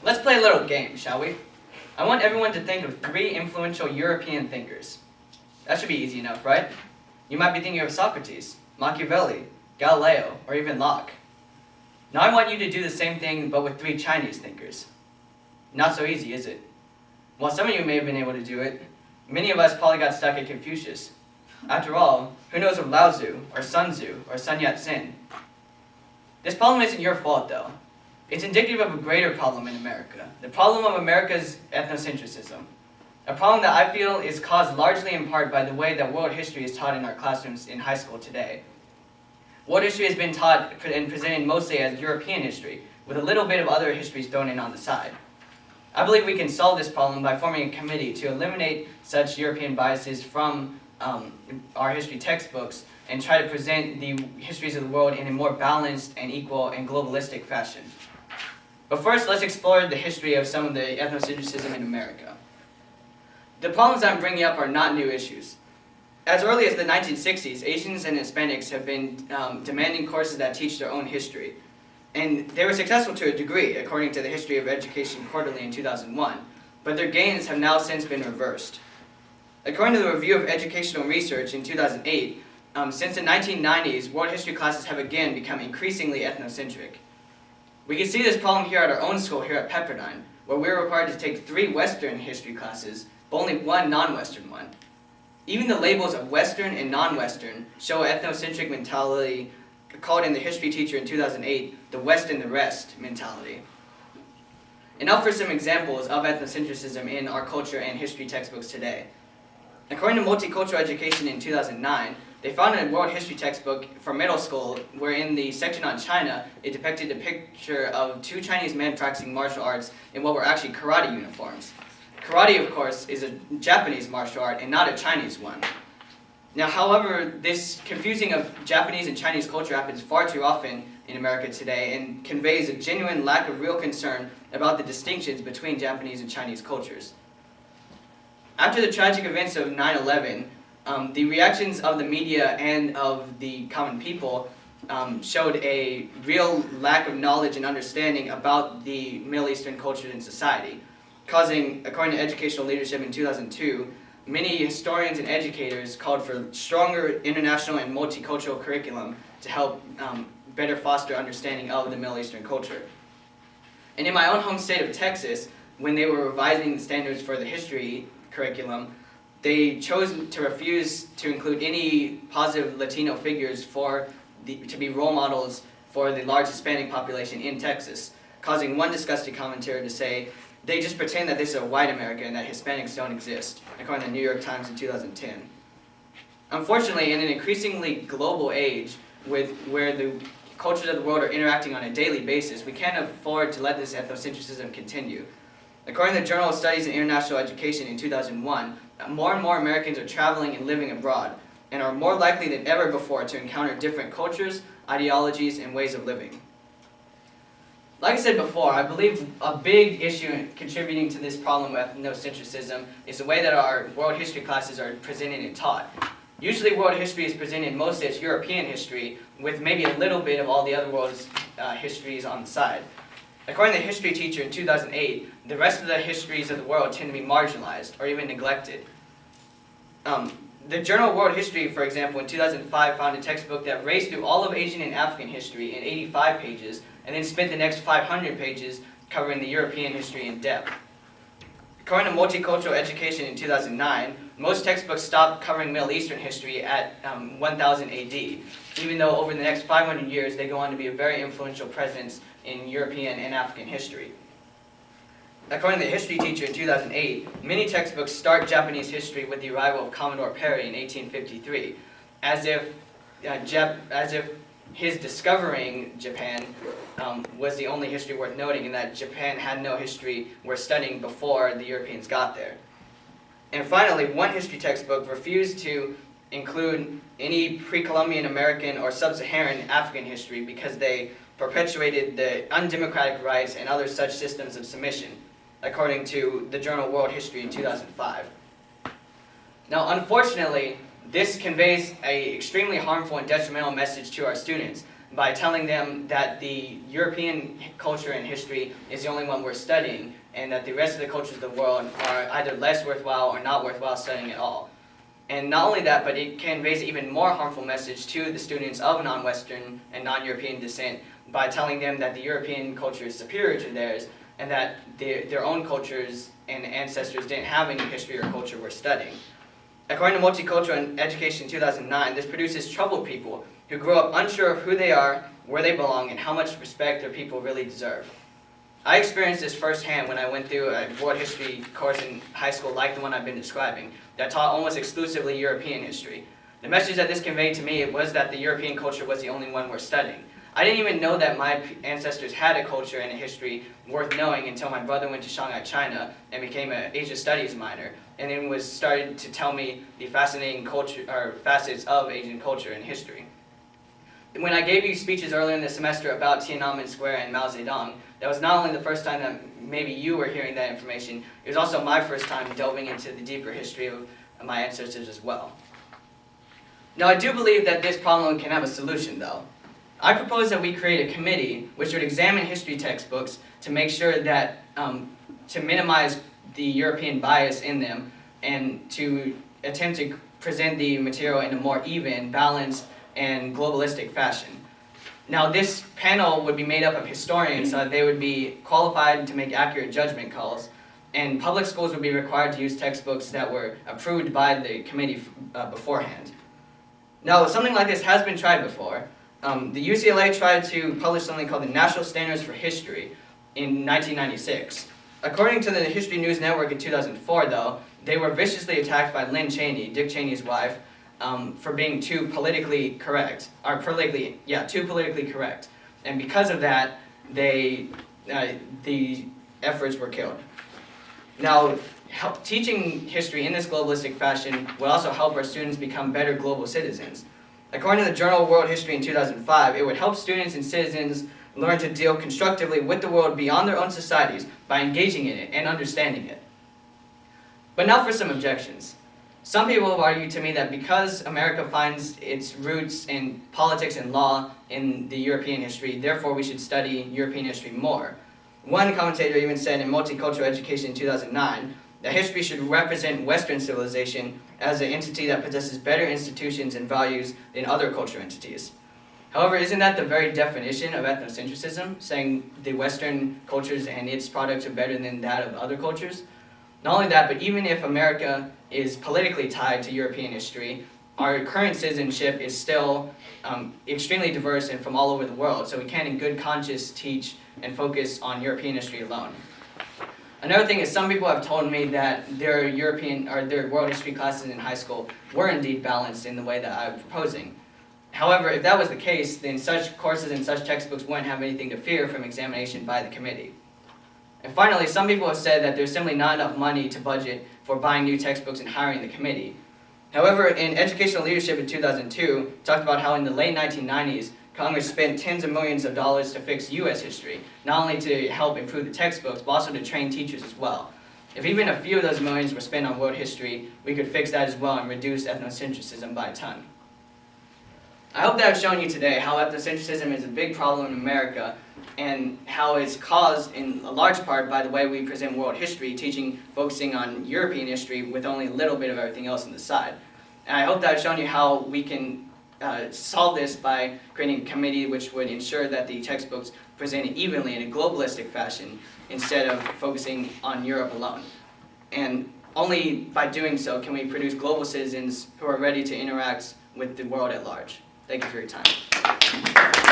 Let's play a little game, shall we? I want everyone to think of 3 influential European thinkers. That should be easy enough, right? You might be thinking of Socrates, Machiavelli, Galileo, or even Locke. Now I want you to do the same thing, but with 3 Chinese thinkers. Not so easy, is it? While some of you may have been able to do it, many of us probably got stuck at Confucius. After all, who knows of Lao Tzu, or Sun Tzu, or Sun Yat-sen? This problem isn't your fault, though. It's indicative of a greater problem in America, the problem of America's ethnocentrism. A problem that I feel is caused largely in part by the way that world history is taught in our classrooms in high school today. World history has been taught and presented mostly as European history, with a little bit of other histories thrown in on the side. I believe we can solve this problem by forming a committee to eliminate such European biases from our history textbooks and try to present the histories of the world in a more balanced and equal and globalistic fashion. But first, let's explore the history of some of the ethnocentrism in America. The problems I'm bringing up are not new issues. As early as the 1960s, Asians and Hispanics have been demanding courses that teach their own history. And they were successful to a degree, according to the History of Education Quarterly in 2001, but their gains have now since been reversed. According to the Review of Educational Research in 2008, since the 1990s, world history classes have again become increasingly ethnocentric. We can see this problem here at our own school here at Pepperdine, where we're required to take 3 Western history classes, but only 1 non-Western one. Even the labels of Western and non-Western show ethnocentric mentality, called in the history teacher in 2008, the West and the Rest mentality. And now for some examples of ethnocentrism in our culture and history textbooks today. According to Multicultural Education in 2009, they found a world history textbook for middle school where in the section on China, it depicted a picture of 2 Chinese men practicing martial arts in what were actually karate uniforms. Karate, of course, is a Japanese martial art and not a Chinese one. Now, however, this confusing of Japanese and Chinese culture happens far too often in America today and conveys a genuine lack of real concern about the distinctions between Japanese and Chinese cultures. After the tragic events of 9/11, the reactions of the media and of the common people showed a real lack of knowledge and understanding about the Middle Eastern culture and society, causing, according to Educational Leadership in 2002, many historians and educators called for stronger international and multicultural curriculum to help better foster understanding of the Middle Eastern culture. And in my own home state of Texas, when they were revising the standards for the history curriculum, they chose to refuse to include any positive Latino figures to be role models for the large Hispanic population in Texas, causing one disgusting commentator to say, "They just pretend that this is a white America and that Hispanics don't exist," according to the New York Times in 2010. Unfortunately, in an increasingly global age where the cultures of the world are interacting on a daily basis, we can't afford to let this ethnocentrism continue. According to the Journal of Studies in International Education in 2001, more and more Americans are traveling and living abroad and are more likely than ever before to encounter different cultures, ideologies, and ways of living. Like I said before, I believe a big issue contributing to this problem of ethnocentrism is the way that our world history classes are presented and taught. Usually world history is presented mostly as European history, with maybe a little bit of all the other world's histories on the side. According to the history teacher in 2008, the rest of the histories of the world tend to be marginalized or even neglected. The Journal of World History, for example, in 2005 found a textbook that raced through all of Asian and African history in 85 pages and then spent the next 500 pages covering the European history in depth. According to Multicultural Education in 2009, most textbooks stopped covering Middle Eastern history at 1000 AD, even though over the next 500 years they go on to be a very influential presence in European and African history. According to the history teacher in 2008, many textbooks start Japanese history with the arrival of Commodore Perry in 1853, as if his discovering Japan was the only history worth noting, and that Japan had no history worth studying before the Europeans got there. And finally, one history textbook refused to include any pre-Columbian American or sub-Saharan African history because they perpetuated the undemocratic rights and other such systems of submission, according to the Journal World History in 2005. Now, unfortunately, this conveys an extremely harmful and detrimental message to our students, by telling them that the European culture and history is the only one we're studying, and that the rest of the cultures of the world are either less worthwhile or not worthwhile studying at all. And not only that, but it can raise an even more harmful message to the students of non-Western and non-European descent by telling them that the European culture is superior to theirs, and that their own cultures and ancestors didn't have any history or culture worth studying. According to Multicultural Education in 2009, this produces troubled people who grow up unsure of who they are, where they belong, and how much respect their people really deserve. I experienced this firsthand when I went through a world history course in high school like the one I've been describing, that taught almost exclusively European history. The message that this conveyed to me was that the European culture was the only one worth studying. I didn't even know that my ancestors had a culture and a history worth knowing until my brother went to Shanghai, China, and became an Asia Studies minor, and then started to tell me the fascinating facets of Asian culture and history. When I gave you speeches earlier in the semester about Tiananmen Square and Mao Zedong, that was not only the first time that maybe you were hearing that information, it was also my first time delving into the deeper history of my ancestors as well. Now, I do believe that this problem can have a solution, though. I propose that we create a committee which would examine history textbooks to make sure that, to minimize the European bias in them, and to attempt to present the material in a more even, balanced, and globalistic fashion. Now, this panel would be made up of historians so that they would be qualified to make accurate judgment calls, and public schools would be required to use textbooks that were approved by the committee beforehand. Now, something like this has been tried before. The UCLA tried to publish something called the National Standards for History in 1996. According to the History News Network in 2004, though, they were viciously attacked by Lynn Cheney, Dick Cheney's wife, for being too politically correct. Too politically correct. And because of that, the efforts were killed. Now, teaching history in this globalistic fashion will also help our students become better global citizens. According to the Journal of World History in 2005, it would help students and citizens learn to deal constructively with the world beyond their own societies by engaging in it and understanding it. But now for some objections. Some people have argued to me that because America finds its roots in politics and law in the European history, therefore we should study European history more. One commentator even said in Multicultural Education in 2009 that history should represent Western civilization as an entity that possesses better institutions and values than other cultural entities. However, isn't that the very definition of ethnocentrism, saying the Western cultures and its products are better than that of other cultures? Not only that, but even if America is politically tied to European history, our current citizenship is still extremely diverse and from all over the world, so we can in good conscience teach and focus on European history alone. Another thing is some people have told me that their world history classes in high school were indeed balanced in the way that I'm proposing. However, if that was the case, then such courses and such textbooks wouldn't have anything to fear from examination by the committee. And finally, some people have said that there's simply not enough money to budget for buying new textbooks and hiring the committee. However, in Educational Leadership in 2002, talked about how in the late 1990s, Congress spent tens of millions of dollars to fix U.S. history, not only to help improve the textbooks, but also to train teachers as well. If even a few of those millions were spent on world history, we could fix that as well and reduce ethnocentrism by a ton. I hope that I've shown you today how ethnocentrism is a big problem in America and how it's caused in a large part by the way we present world history, focusing on European history with only a little bit of everything else on the side. And I hope that I've shown you how we can solve this by creating a committee which would ensure that the textbooks presented evenly in a globalistic fashion instead of focusing on Europe alone. And only by doing so can we produce global citizens who are ready to interact with the world at large. Thank you for your time.